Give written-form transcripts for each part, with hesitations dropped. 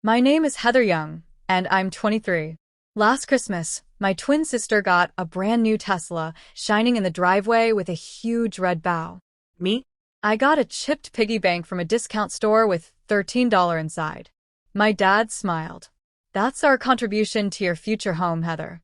My name is Heather Young, and I'm 23. Last Christmas, my twin sister got a brand new Tesla shining in the driveway with a huge red bow. Me? I got a chipped piggy bank from a discount store with $13 inside. My dad smiled. That's our contribution to your future home, Heather.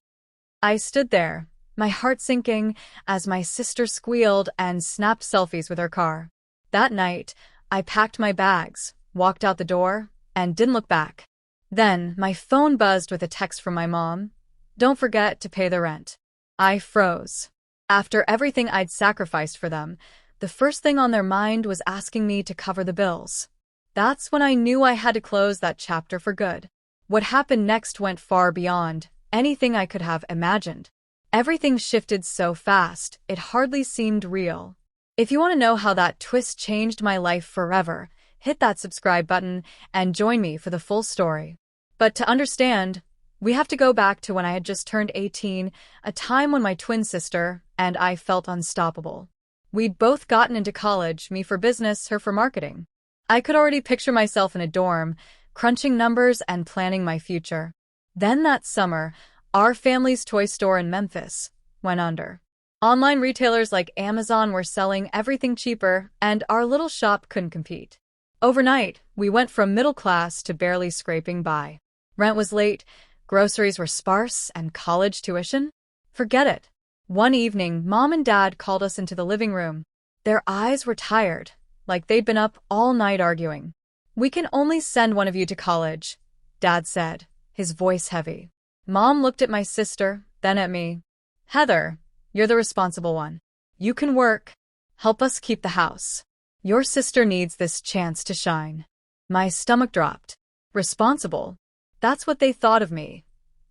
I stood there, my heart sinking, as my sister squealed and snapped selfies with her car. That night, I packed my bags, walked out the door, and didn't look back. Then, my phone buzzed with a text from my mom. Don't forget to pay the rent. I froze. After everything I'd sacrificed for them, the first thing on their mind was asking me to cover the bills. That's when I knew I had to close that chapter for good. What happened next went far beyond anything I could have imagined. Everything shifted so fast, it hardly seemed real. If you want to know how that twist changed my life forever, hit that subscribe button and join me for the full story. But to understand, we have to go back to when I had just turned 18, a time when my twin sister and I felt unstoppable. We'd both gotten into college, me for business, her for marketing. I could already picture myself in a dorm, crunching numbers and planning my future. Then that summer, our family's toy store in Memphis went under. Online retailers like Amazon were selling everything cheaper, and our little shop couldn't compete. Overnight, we went from middle class to barely scraping by. Rent was late, groceries were sparse, and college tuition? Forget it. One evening, Mom and Dad called us into the living room. Their eyes were tired, like they'd been up all night arguing. "We can only send one of you to college," Dad said, his voice heavy. Mom looked at my sister, then at me. "Heather, you're the responsible one. You can work. Help us keep the house. Your sister needs this chance to shine." My stomach dropped. Responsible? That's what they thought of me.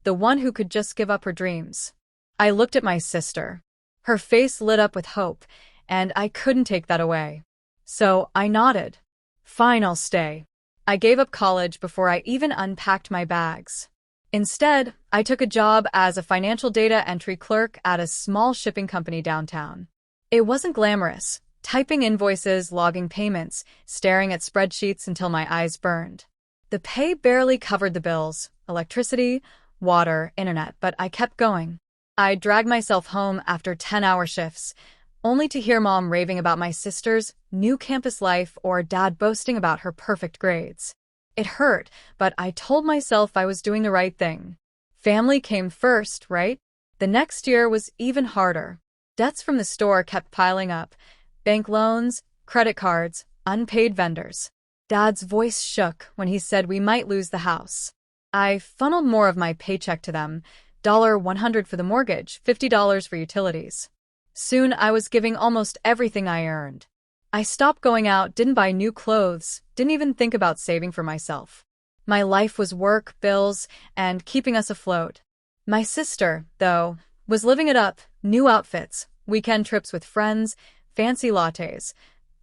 The one who could just give up her dreams. I looked at my sister. Her face lit up with hope, and I couldn't take that away. So I nodded. "Fine, I'll stay." I gave up college before I even unpacked my bags. Instead, I took a job as a financial data entry clerk at a small shipping company downtown. It wasn't glamorous. Typing invoices, logging payments, staring at spreadsheets until my eyes burned. The pay barely covered the bills, electricity, water, internet, but I kept going. I'd drag myself home after 10-hour shifts, only to hear Mom raving about my sister's new campus life or Dad boasting about her perfect grades. It hurt, but I told myself I was doing the right thing. Family came first, right? The next year was even harder. Debts from the store kept piling up. Bank loans, credit cards, unpaid vendors. Dad's voice shook when he said we might lose the house. I funneled more of my paycheck to them, $100 for the mortgage, $50 for utilities. Soon I was giving almost everything I earned. I stopped going out, didn't buy new clothes, didn't even think about saving for myself. My life was work, bills, and keeping us afloat. My sister, though, was living it up, new outfits, weekend trips with friends, fancy lattes,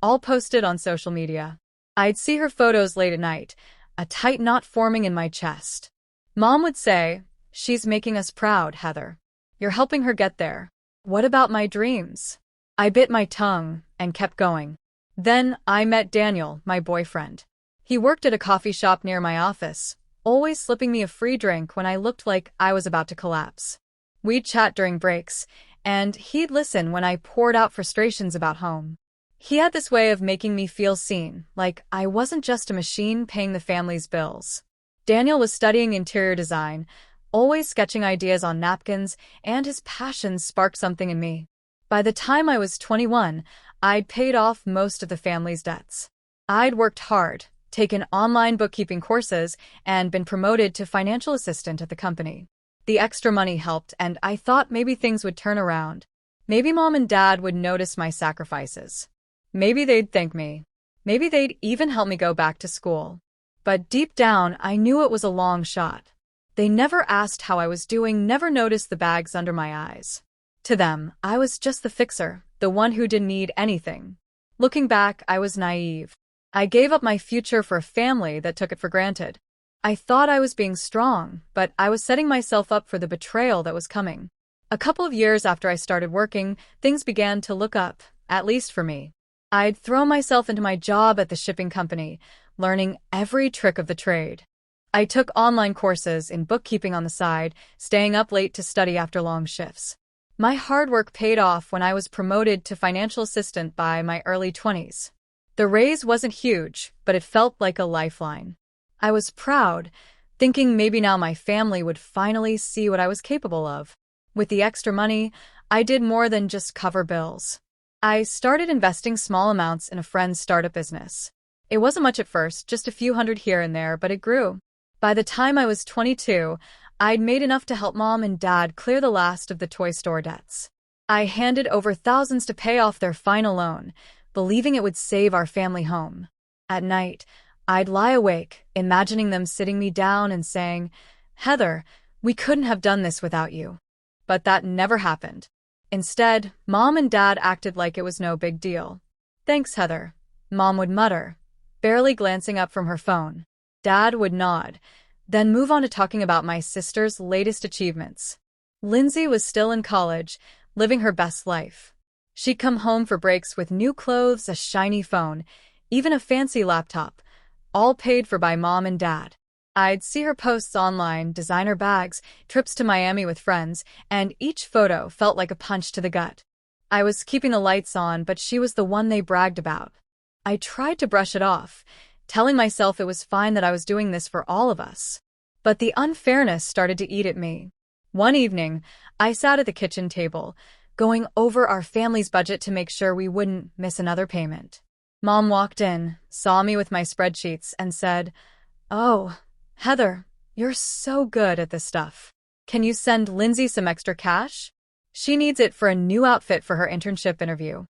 all posted on social media. I'd see her photos late at night, a tight knot forming in my chest. Mom would say, "She's making us proud, Heather. You're helping her get there." What about my dreams? I bit my tongue and kept going. Then I met Daniel, my boyfriend. He worked at a coffee shop near my office, always slipping me a free drink when I looked like I was about to collapse. We'd chat during breaks, and he'd listen when I poured out frustrations about home. He had this way of making me feel seen, like I wasn't just a machine paying the family's bills. Daniel was studying interior design, always sketching ideas on napkins, and his passion sparked something in me. By the time I was 21, I'd paid off most of the family's debts. I'd worked hard, taken online bookkeeping courses, and been promoted to financial assistant at the company. The extra money helped, and I thought maybe things would turn around. Maybe Mom and Dad would notice my sacrifices. Maybe they'd thank me. Maybe they'd even help me go back to school. But deep down, I knew it was a long shot. They never asked how I was doing, never noticed the bags under my eyes. To them, I was just the fixer, the one who didn't need anything. Looking back, I was naive. I gave up my future for a family that took it for granted. I thought I was being strong, but I was setting myself up for the betrayal that was coming. A couple of years after I started working, things began to look up, at least for me. I'd throw myself into my job at the shipping company, learning every trick of the trade. I took online courses in bookkeeping on the side, staying up late to study after long shifts. My hard work paid off when I was promoted to financial assistant by my early 20s. The raise wasn't huge, but it felt like a lifeline. I was proud, thinking maybe now my family would finally see what I was capable of. With the extra money, I did more than just cover bills. I started investing small amounts in a friend's startup business. It wasn't much at first, just a few hundred here and there, but it grew. By the time I was 22, I'd made enough to help Mom and Dad clear the last of the toy store debts. I handed over thousands to pay off their final loan, believing it would save our family home. At night, I'd lie awake, imagining them sitting me down and saying, "Heather, we couldn't have done this without you." But that never happened. Instead, Mom and Dad acted like it was no big deal. "Thanks, Heather," Mom would mutter, barely glancing up from her phone. Dad would nod, then move on to talking about my sister's latest achievements. Lindsay was still in college, living her best life. She'd come home for breaks with new clothes, a shiny phone, even a fancy laptop, all paid for by Mom and Dad. I'd see her posts online, designer bags, trips to Miami with friends, and each photo felt like a punch to the gut. I was keeping the lights on, but she was the one they bragged about. I tried to brush it off, telling myself it was fine that I was doing this for all of us. But the unfairness started to eat at me. One evening, I sat at the kitchen table, going over our family's budget to make sure we wouldn't miss another payment. Mom walked in, saw me with my spreadsheets, and said, "Oh, Heather, you're so good at this stuff. Can you send Lindsay some extra cash? She needs it for a new outfit for her internship interview."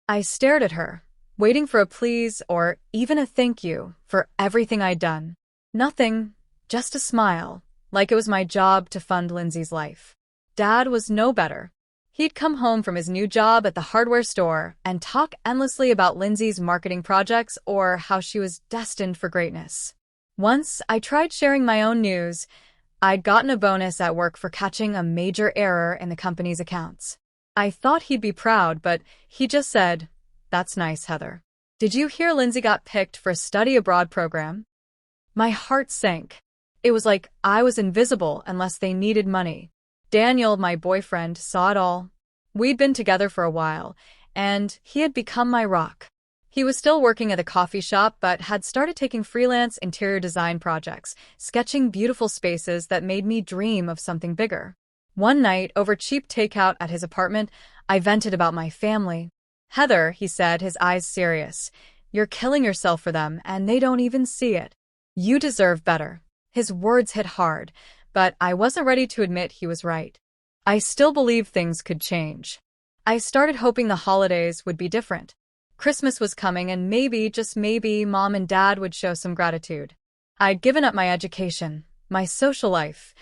I stared at her, waiting for a please or even a thank you for everything I'd done. Nothing, just a smile, like it was my job to fund Lindsay's life. Dad was no better. He'd come home from his new job at the hardware store and talk endlessly about Lindsay's marketing projects or how she was destined for greatness. Once I tried sharing my own news. I'd gotten a bonus at work for catching a major error in the company's accounts. I thought he'd be proud, but he just said, "That's nice, Heather. Did you hear Lindsay got picked for a study abroad program?" My heart sank. It was like I was invisible unless they needed money. Daniel, my boyfriend, saw it all. We'd been together for a while, and he had become my rock. He was still working at a coffee shop, but had started taking freelance interior design projects, sketching beautiful spaces that made me dream of something bigger. One night, over cheap takeout at his apartment, I vented about my family. "Heather," he said, his eyes serious, "you're killing yourself for them, and they don't even see it. You deserve better." His words hit hard, but I wasn't ready to admit he was right. I still believed things could change. I started hoping the holidays would be different. Christmas was coming, and maybe, just maybe, Mom and Dad would show some gratitude. I'd given up my education, my social life,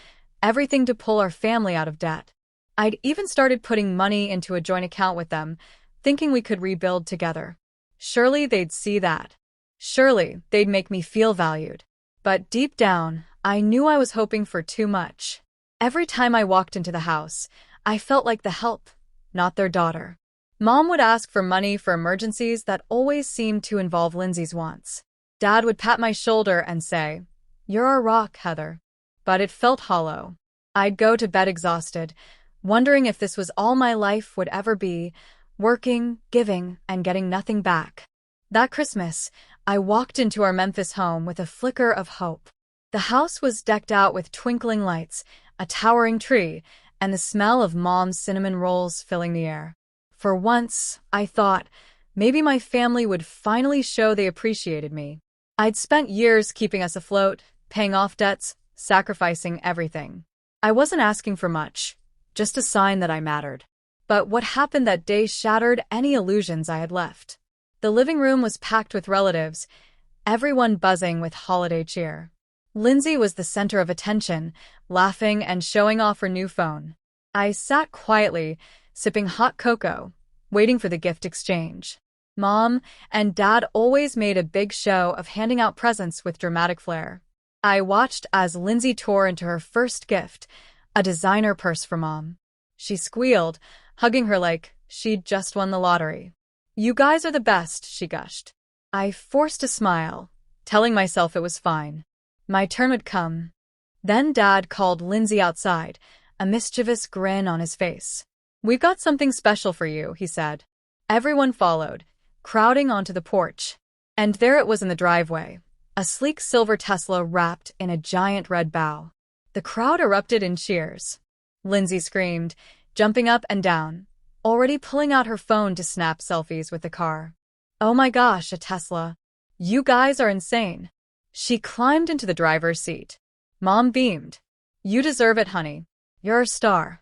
everything to pull our family out of debt. I'd even started putting money into a joint account with them, thinking we could rebuild together. Surely they'd see that. Surely they'd make me feel valued. But deep down, I knew I was hoping for too much. Every time I walked into the house, I felt like the help, not their daughter. Mom would ask for money for emergencies that always seemed to involve Lindsay's wants. Dad would pat my shoulder and say, "You're our rock, Heather." But it felt hollow. I'd go to bed exhausted, wondering if this was all my life would ever be, working, giving, and getting nothing back. That Christmas, I walked into our Memphis home with a flicker of hope. The house was decked out with twinkling lights, a towering tree, and the smell of Mom's cinnamon rolls filling the air. For once, I thought, maybe my family would finally show they appreciated me. I'd spent years keeping us afloat, paying off debts, sacrificing everything. I wasn't asking for much, just a sign that I mattered. But what happened that day shattered any illusions I had left. The living room was packed with relatives, everyone buzzing with holiday cheer. Lindsay was the center of attention, laughing and showing off her new phone. I sat quietly, sipping hot cocoa, waiting for the gift exchange. Mom and Dad always made a big show of handing out presents with dramatic flair. I watched as Lindsay tore into her first gift, a designer purse for Mom. She squealed, hugging her like she'd just won the lottery. "You guys are the best," she gushed. I forced a smile, telling myself it was fine. My turn would come. Then Dad called Lindsay outside, a mischievous grin on his face. "We've got something special for you," he said. Everyone followed, crowding onto the porch. And there it was in the driveway, a sleek silver Tesla wrapped in a giant red bow. The crowd erupted in cheers. Lindsay screamed, jumping up and down, already pulling out her phone to snap selfies with the car. "Oh my gosh, a Tesla. You guys are insane." She climbed into the driver's seat. Mom beamed. "You deserve it, honey. You're a star."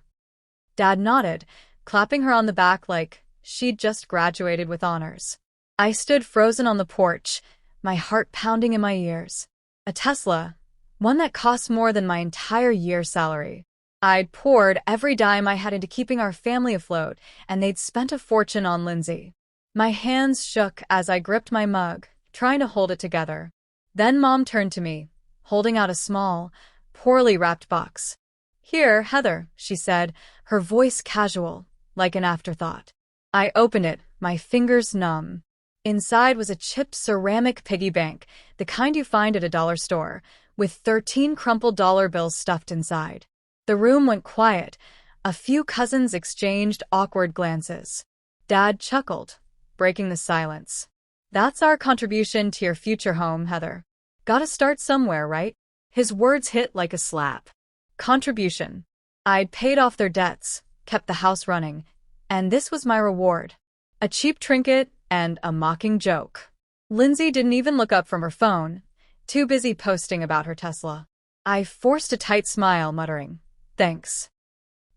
Dad nodded, clapping her on the back like she'd just graduated with honors. I stood frozen on the porch, my heart pounding in my ears. A Tesla, one that cost more than my entire year's salary. I'd poured every dime I had into keeping our family afloat, and they'd spent a fortune on Lindsay. My hands shook as I gripped my mug, trying to hold it together. Then Mom turned to me, holding out a small, poorly wrapped box. "Here, Heather," she said, her voice casual, like an afterthought. I opened it, my fingers numb. Inside was a chipped ceramic piggy bank, the kind you find at a dollar store, with 13 crumpled dollar bills stuffed inside. The room went quiet. A few cousins exchanged awkward glances. Dad chuckled, breaking the silence. "That's our contribution to your future home, Heather. Gotta start somewhere, right?" His words hit like a slap. Contribution. I'd paid off their debts, kept the house running, and this was my reward. A cheap trinket and a mocking joke. Lindsay didn't even look up from her phone, too busy posting about her Tesla. I forced a tight smile, muttering, "Thanks."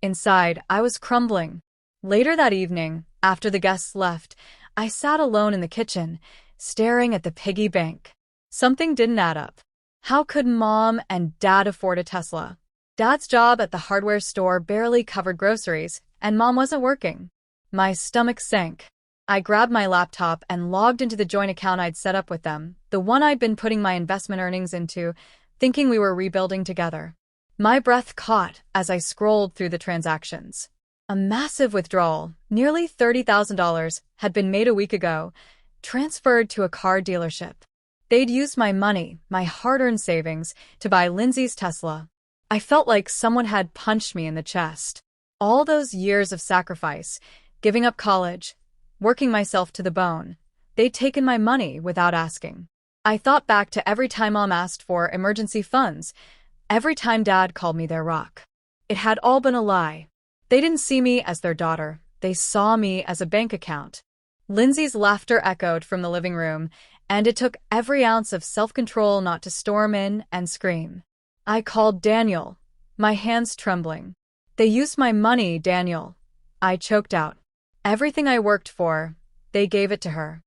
Inside, I was crumbling. Later that evening, after the guests left, I sat alone in the kitchen, staring at the piggy bank. Something didn't add up. How could Mom and Dad afford a Tesla? Dad's job at the hardware store barely covered groceries, and Mom wasn't working. My stomach sank. I grabbed my laptop and logged into the joint account I'd set up with them, the one I'd been putting my investment earnings into, thinking we were rebuilding together. My breath caught as I scrolled through the transactions. A massive withdrawal, nearly $30,000, had been made a week ago, transferred to a car dealership. They'd used my money, my hard-earned savings, to buy Lindsay's Tesla. I felt like someone had punched me in the chest. All those years of sacrifice, giving up college, working myself to the bone, they'd taken my money without asking. I thought back to every time Mom asked for emergency funds, every time Dad called me their rock. It had all been a lie. They didn't see me as their daughter. They saw me as a bank account. Lindsay's laughter echoed from the living room, and it took every ounce of self-control not to storm in and scream. I called Daniel, my hands trembling. "They used my money, Daniel," I choked out. "Everything I worked for, they gave it to her."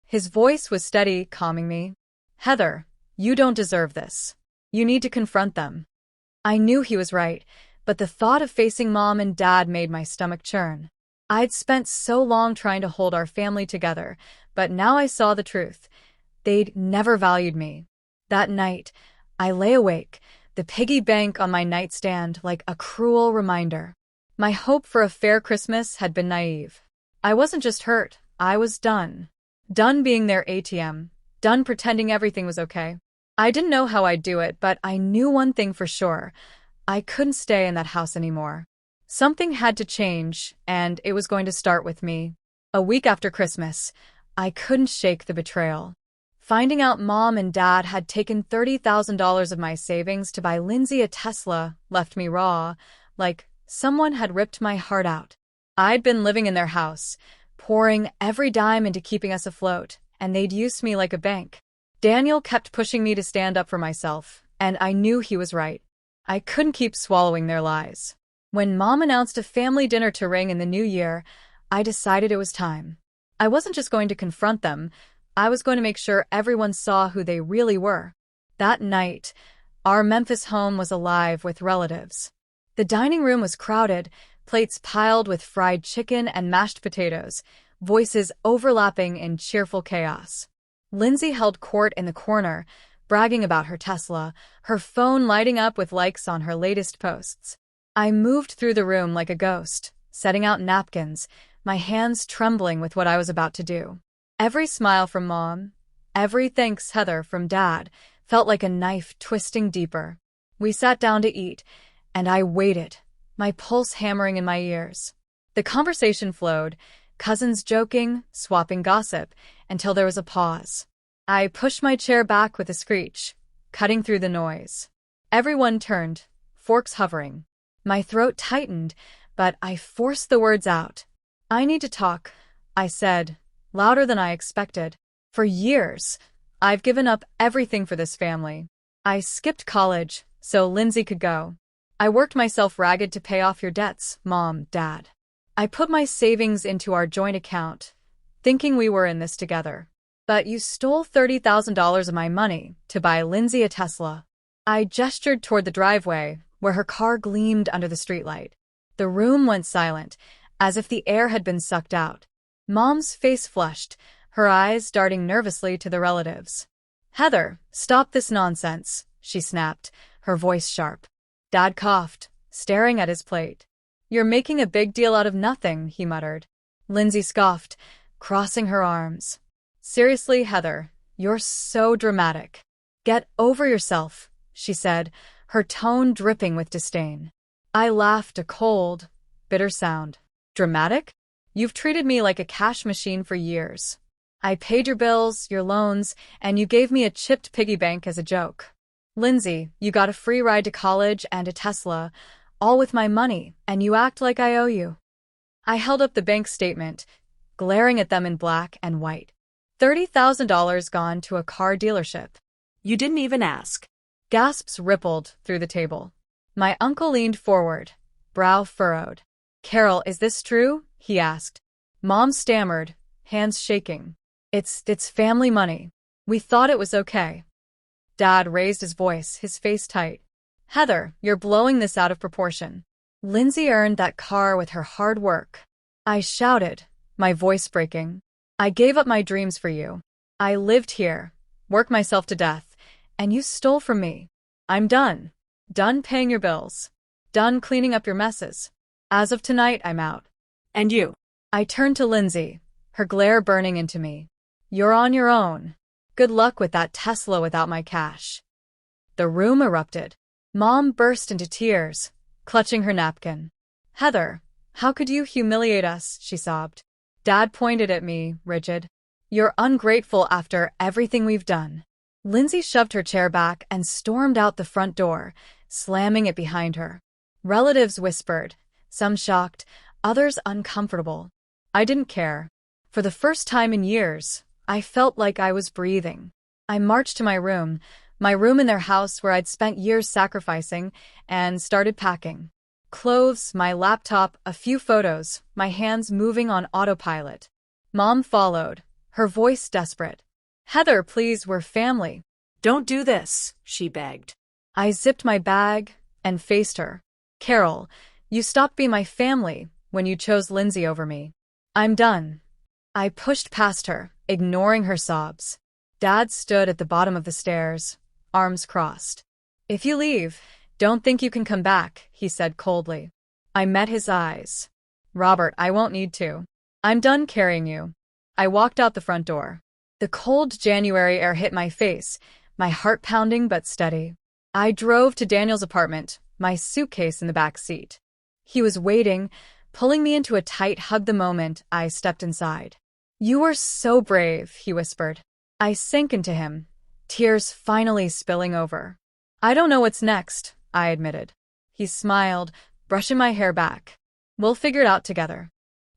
His voice was steady, calming me. "Heather, you don't deserve this. You need to confront them." I knew he was right, but the thought of facing Mom and Dad made my stomach churn. I'd spent so long trying to hold our family together, but now I saw the truth. They'd never valued me. That night, I lay awake, the piggy bank on my nightstand like a cruel reminder. My hope for a fair Christmas had been naive. I wasn't just hurt, I was done. Done being their ATM, done pretending everything was okay. I didn't know how I'd do it, but I knew one thing for sure. I couldn't stay in that house anymore. Something had to change, and it was going to start with me. A week after Christmas, I couldn't shake the betrayal. Finding out Mom and Dad had taken $30,000 of my savings to buy Lindsay a Tesla left me raw, like someone had ripped my heart out. I'd been living in their house, pouring every dime into keeping us afloat, and they'd used me like a bank. Daniel kept pushing me to stand up for myself, and I knew he was right. I couldn't keep swallowing their lies. When Mom announced a family dinner to ring in the new year, I decided it was time. I wasn't just going to confront them, I was going to make sure everyone saw who they really were. That night, our Memphis home was alive with relatives. The dining room was crowded, plates piled with fried chicken and mashed potatoes, voices overlapping in cheerful chaos. Lindsay held court in the corner, bragging about her Tesla, her phone lighting up with likes on her latest posts. I moved through the room like a ghost, setting out napkins, my hands trembling with what I was about to do. Every smile from Mom, every thanks Heather from Dad, felt like a knife twisting deeper. We sat down to eat, and I waited, my pulse hammering in my ears. The conversation flowed, cousins joking, swapping gossip, until there was a pause. I pushed my chair back with a screech, cutting through the noise. Everyone turned, forks hovering. My throat tightened, but I forced the words out. "I need to talk," I said, louder than I expected. "For years, I've given up everything for this family. I skipped college so Lindsay could go. I worked myself ragged to pay off your debts, Mom, Dad. I put my savings into our joint account, thinking we were in this together. But you stole $30,000 of my money to buy Lindsay a Tesla." I gestured toward the driveway, where her car gleamed under the streetlight. The room went silent, as if the air had been sucked out. Mom's face flushed, her eyes darting nervously to the relatives. "Heather, stop this nonsense," she snapped, her voice sharp. Dad coughed, staring at his plate. "You're making a big deal out of nothing," he muttered. Lindsay scoffed, crossing her arms. "Seriously, Heather, you're so dramatic." "Get over yourself," she said, her tone dripping with disdain. I laughed, a cold, bitter sound. "Dramatic? You've treated me like a cash machine for years. I paid your bills, your loans, and you gave me a chipped piggy bank as a joke. Lindsay, you got a free ride to college and a Tesla, all with my money, and you act like I owe you." I held up the bank statement, glaring at them in black and white. $30,000 gone to a car dealership. "You didn't even ask." Gasps rippled through the table. My uncle leaned forward, brow furrowed. "Carol, is this true?" he asked. Mom stammered, hands shaking. It's family money. We thought it was okay." Dad raised his voice, his face tight. "Heather, you're blowing this out of proportion. Lindsay earned that car with her hard work." I shouted, my voice breaking. "I gave up my dreams for you. I lived here, worked myself to death, and you stole from me. I'm done. Done paying your bills. Done cleaning up your messes. As of tonight, I'm out." "And you?" I turned to Lindsay, her glare burning into me. "You're on your own. Good luck with that Tesla without my cash." The room erupted. Mom burst into tears, clutching her napkin. "Heather, how could you humiliate us?" she sobbed. Dad pointed at me, rigid. "You're ungrateful after everything we've done." Lindsay shoved her chair back and stormed out the front door, slamming it behind her. Relatives whispered, some shocked, others uncomfortable. I didn't care. For the first time in years, I felt like I was breathing. I marched to my room in their house where I'd spent years sacrificing, and started packing. Clothes, my laptop, a few photos, my hands moving on autopilot. Mom followed, her voice desperate. "Heather, please, we're family." "Don't do this," she begged. I zipped my bag and faced her. "Carol, you stopped being my family when you chose Lindsay over me. I'm done." I pushed past her, ignoring her sobs. Dad stood at the bottom of the stairs, arms crossed. "If you leave, don't think you can come back," he said coldly. I met his eyes. "Robert, I won't need to. I'm done carrying you." I walked out the front door. The cold January air hit my face, my heart pounding but steady. I drove to Daniel's apartment, my suitcase in the back seat. He was waiting, pulling me into a tight hug the moment I stepped inside. "You were so brave," he whispered. I sank into him, tears finally spilling over. "I don't know what's next," I admitted. He smiled, brushing my hair back. "We'll figure it out together."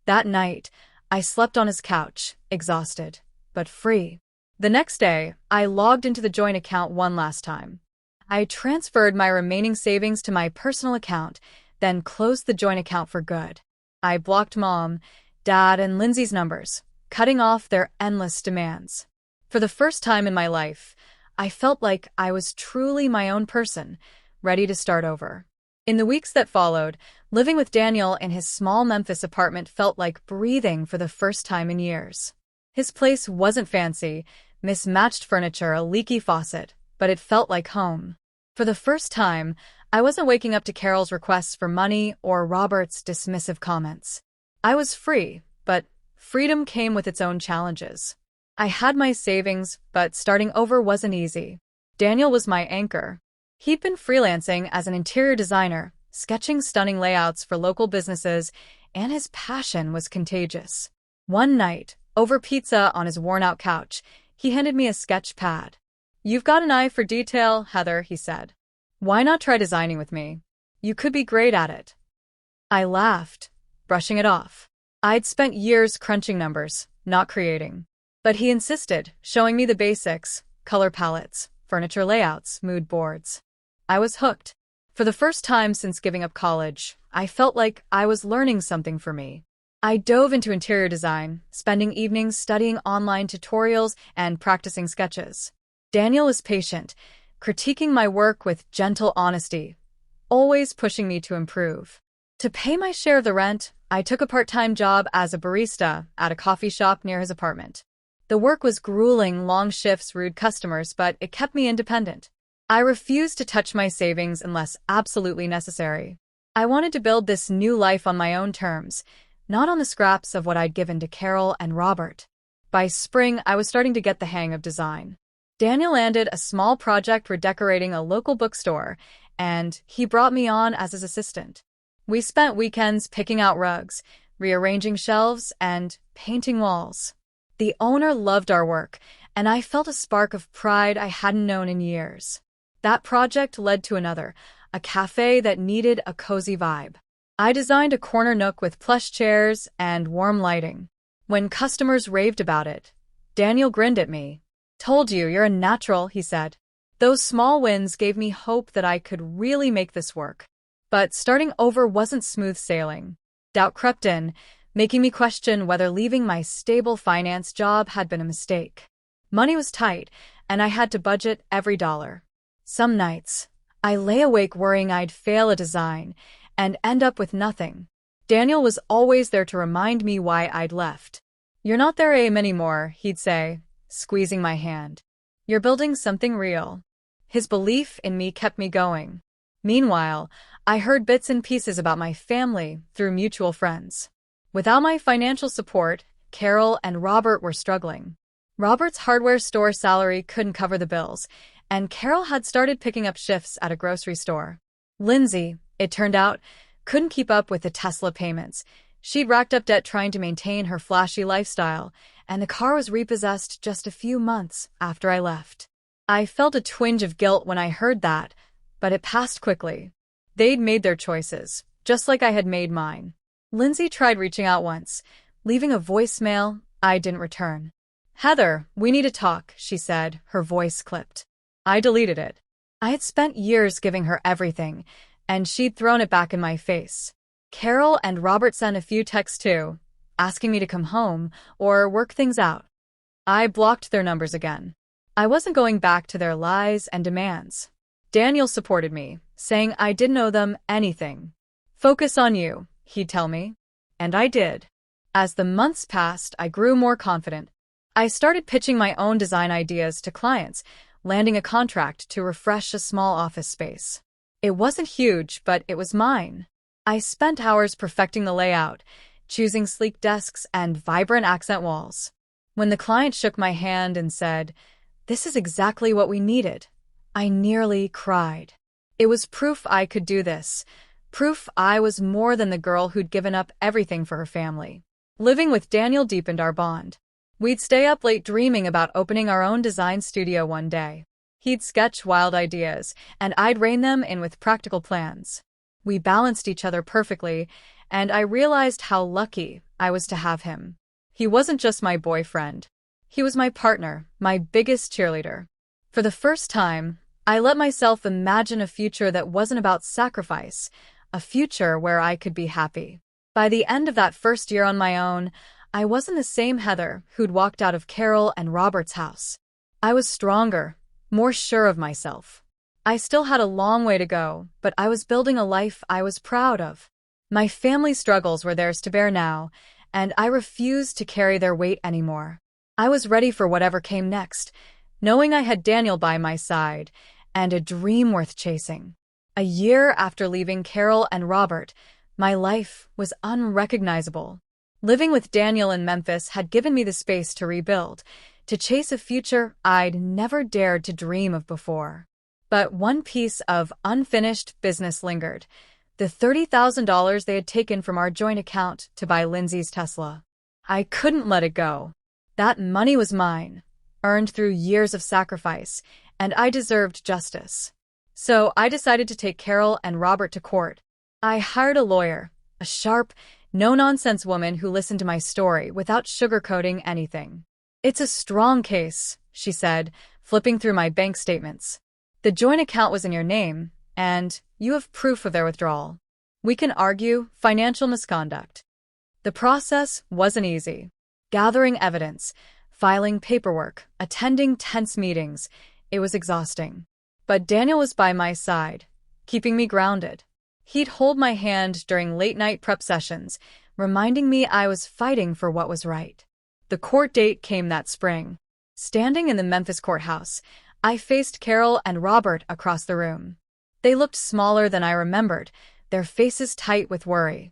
That night, I slept on his couch, exhausted, but free. The next day, I logged into the joint account one last time. I transferred my remaining savings to my personal account, then closed the joint account for good. I blocked Mom, Dad, and Lindsay's numbers, cutting off their endless demands. For the first time in my life, I felt like I was truly my own person, ready to start over. In the weeks that followed, living with Daniel in his small Memphis apartment felt like breathing for the first time in years. His place wasn't fancy, mismatched furniture, a leaky faucet, but it felt like home. For the first time, I wasn't waking up to Carol's requests for money or Robert's dismissive comments. I was free, but freedom came with its own challenges. I had my savings, but starting over wasn't easy. Daniel was my anchor. He'd been freelancing as an interior designer, sketching stunning layouts for local businesses, and his passion was contagious. One night, over pizza on his worn-out couch, he handed me a sketch pad. "You've got an eye for detail, Heather," he said. "Why not try designing with me? You could be great at it." I laughed, brushing it off. I'd spent years crunching numbers, not creating. But he insisted, showing me the basics: color palettes, furniture layouts, mood boards. I was hooked. For the first time since giving up college, I felt like I was learning something for me. I dove into interior design, spending evenings studying online tutorials and practicing sketches. Daniel was patient, critiquing my work with gentle honesty, always pushing me to improve. To pay my share of the rent, I took a part-time job as a barista at a coffee shop near his apartment. The work was grueling, long shifts, rude customers, but it kept me independent. I refused to touch my savings unless absolutely necessary. I wanted to build this new life on my own terms, not on the scraps of what I'd given to Carol and Robert. By spring, I was starting to get the hang of design. Daniel landed a small project redecorating a local bookstore, and he brought me on as his assistant. We spent weekends picking out rugs, rearranging shelves, and painting walls. The owner loved our work, and I felt a spark of pride I hadn't known in years. That project led to another, a cafe that needed a cozy vibe. I designed a corner nook with plush chairs and warm lighting. When customers raved about it, Daniel grinned at me. "Told you, you're a natural," he said. Those small wins gave me hope that I could really make this work. But starting over wasn't smooth sailing. Doubt crept in, making me question whether leaving my stable finance job had been a mistake. Money was tight, and I had to budget every dollar. Some nights, I lay awake worrying I'd fail a design and end up with nothing. Daniel was always there to remind me why I'd left. "You're not there anymore," he'd say, squeezing my hand. "You're building something real." His belief in me kept me going. Meanwhile, I heard bits and pieces about my family through mutual friends. Without my financial support, Carol and Robert were struggling. Robert's hardware store salary couldn't cover the bills, and Carol had started picking up shifts at a grocery store. Lindsay, it turned out, couldn't keep up with the Tesla payments. She'd racked up debt trying to maintain her flashy lifestyle, and the car was repossessed just a few months after I left. I felt a twinge of guilt when I heard that, but it passed quickly. They'd made their choices, just like I had made mine. Lindsay tried reaching out once, leaving a voicemail I didn't return. "Heather, we need to talk," she said, her voice clipped. I deleted it. I had spent years giving her everything, and she'd thrown it back in my face. Carol and Robert sent a few texts too, asking me to come home or work things out. I blocked their numbers again. I wasn't going back to their lies and demands. Daniel supported me, saying I didn't owe them anything. "Focus on you," he'd tell me. And I did. As the months passed, I grew more confident. I started pitching my own design ideas to clients, landing a contract to refresh a small office space. It wasn't huge, but it was mine. I spent hours perfecting the layout, choosing sleek desks and vibrant accent walls. When the client shook my hand and said, "This is exactly what we needed," I nearly cried. It was proof I could do this, proof I was more than the girl who'd given up everything for her family. Living with Daniel deepened our bond. We'd stay up late dreaming about opening our own design studio one day. He'd sketch wild ideas, and I'd rein them in with practical plans. We balanced each other perfectly, and I realized how lucky I was to have him. He wasn't just my boyfriend. He was my partner, my biggest cheerleader. For the first time, I let myself imagine a future that wasn't about sacrifice, a future where I could be happy. By the end of that first year on my own, I wasn't the same Heather who'd walked out of Carol and Robert's house. I was stronger, more sure of myself. I still had a long way to go, but I was building a life I was proud of. My family's struggles were theirs to bear now, and I refused to carry their weight anymore. I was ready for whatever came next, knowing I had Daniel by my side, and a dream worth chasing. A year after leaving Carol and Robert, my life was unrecognizable. Living with Daniel in Memphis had given me the space to rebuild, to chase a future I'd never dared to dream of before. But one piece of unfinished business lingered: the $30,000 they had taken from our joint account to buy Lindsay's Tesla. I couldn't let it go. That money was mine, earned through years of sacrifice, and I deserved justice. So I decided to take Carol and Robert to court. I hired a lawyer, a sharp, no-nonsense woman who listened to my story without sugarcoating anything. "It's a strong case," she said, flipping through my bank statements. "The joint account was in your name, and you have proof of their withdrawal. We can argue financial misconduct." The process wasn't easy. Gathering evidence, filing paperwork, attending tense meetings, it was exhausting. But Daniel was by my side, keeping me grounded. He'd hold my hand during late-night prep sessions, reminding me I was fighting for what was right. The court date came that spring. Standing in the Memphis courthouse, I faced Carol and Robert across the room. They looked smaller than I remembered, their faces tight with worry.